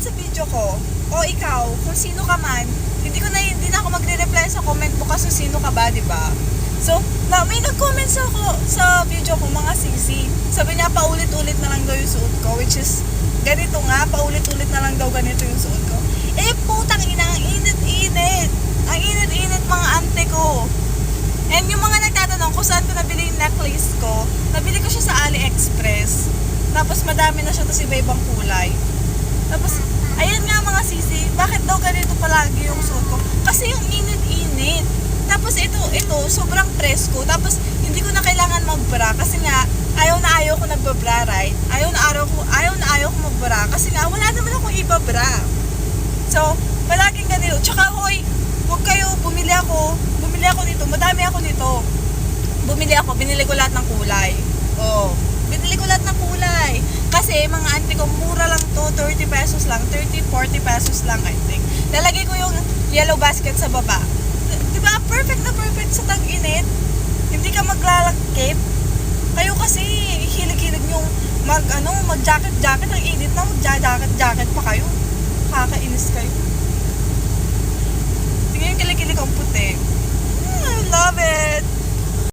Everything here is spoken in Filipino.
mag-comment sa video ko. O ikaw, kung sino ka man, hindi na ako magre-reply sa comment mo kasi sino ka ba, di ba? So, may nag-comment sa video ko, mga sisi. Sabi niya, paulit-ulit na lang daw yung suot ko, which is, ganito nga, paulit-ulit na lang daw ganito yung suot ko. Eh, putang ina, ang init-init. Ang init-init mga ante ko. And yung mga nagtatanong kung saan ko nabili yung necklace ko, nabili ko siya sa AliExpress. Tapos madami na siya, tapos iba-ibang kulay. Tapos, ayan nga mga sisi, bakit daw ganito palagi yung suot ko? Kasi yung init-init. Tapos ito, sobrang presko. Tapos, hindi ko na kailangan mag-bra. Kasi nga, ayaw ko nagbabra, right? Ayaw na ayaw ko mag-bra. Kasi nga, wala naman akong iba-bra. So, palaging ganito. Tsaka, hoy, huwag kayo, bumili ako nito. Madami ako nito. Binili ko lahat ng kulay. Oh, binili ko lahat ng kulay. Kasi, mga auntie ko, mura lang to. 30 pesos lang. 30, 40 pesos lang, I think. Lalagay ko yung yellow basket sa baba. Diba? Perfect na perfect sa tag-init. Hindi ka maglalagkit. Kayo kasi, hilig-hilig yung mag-jacket-jacket. Ang init na, mag-jacket-jacket pa kayo. Kakainis kayo.